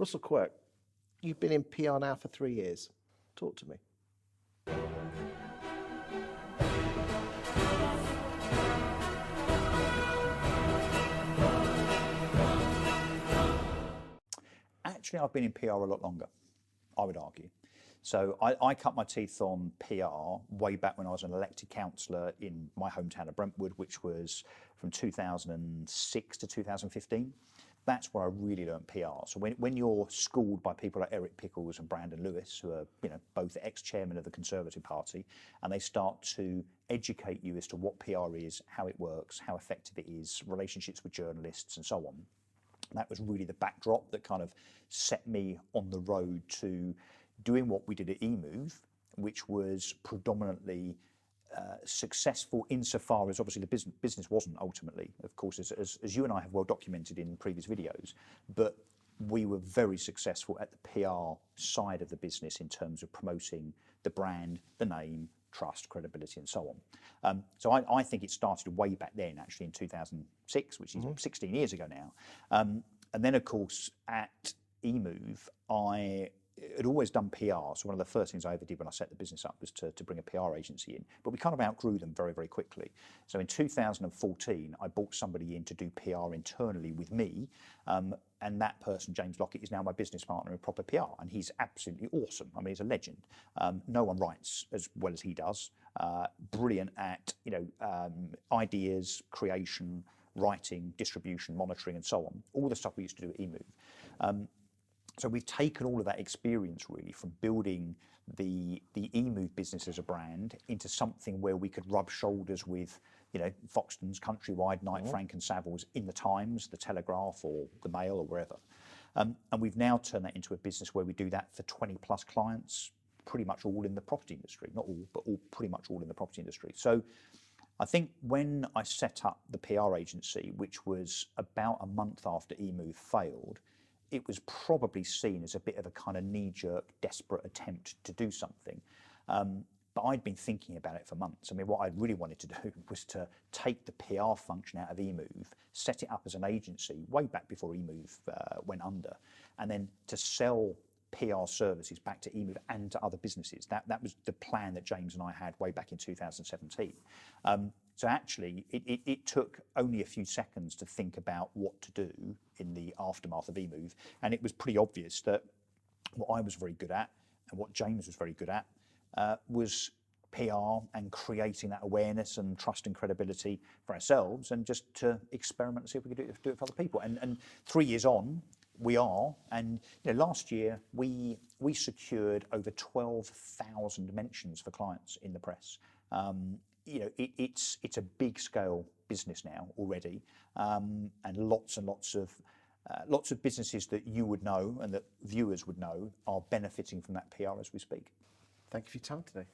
Russell Quirk, you've been in PR now for 3 years. Talk to me. Actually, I've been in PR a lot longer, I would argue. So I cut my teeth on PR way back when I was an elected councillor in my hometown of Brentwood, which was from 2006 to 2015. That's where I really learned PR. So when you're schooled by people like Eric Pickles and Brandon Lewis, who are both ex-chairman of the Conservative Party, and they start to educate you as to what PR is, how it works, how effective it is, relationships with journalists and so on. That was really the backdrop that kind of set me on the road to doing what we did at eMove, which was predominantly successful insofar as obviously the business wasn't ultimately, of course, as you and I have well documented in previous videos, but we were very successful at the PR side of the business in terms of promoting the brand, the name, trust, credibility, and so on. So I think it started way back then, actually in 2006, which is 16 years ago now. And then, of course, at eMove, I had always done PR. So one of the first things I ever did when I set the business up was to bring a PR agency in. But we kind of outgrew them very, very quickly. So in 2014, I brought somebody in to do PR internally with me. And that person, James Lockett, is now my business partner in Proper PR. And he's absolutely awesome. I mean, he's a legend. No one writes as well as he does. Brilliant at, ideas, creation, writing, distribution, monitoring, and so on. All the stuff we used to do at eMove. So we've taken all of that experience really from building the eMove business as a brand into something where we could rub shoulders with, Foxtons, Countrywide, Knight Frank and Savills in the Times, the Telegraph or the Mail or wherever. And we've now turned that into a business where we do that for 20 plus clients, pretty much all in the property industry, not all, but pretty much all in the property industry. So I think when I set up the PR agency, which was about a month after eMove failed, it was probably seen as a bit of a kind of knee-jerk, desperate attempt to do something. But I'd been thinking about it for months. I mean, what I really wanted to do was to take the PR function out of eMove, set it up as an agency way back before eMove went under, and then to sell PR services back to eMove and to other businesses. That was the plan that James and I had way back in 2017. So actually, it took only a few seconds to think about what to do in the aftermath of eMove, and it was pretty obvious that what I was very good at and what James was very good at was PR and creating that awareness and trust and credibility for ourselves, and just to experiment and see if we could do it for other people. And 3 years on, we are, and last year we secured over 12,000 mentions for clients in the press. It's a big scale business now already, and lots of businesses that you would know and that viewers would know are benefiting from that PR as we speak. Thank you for your time today.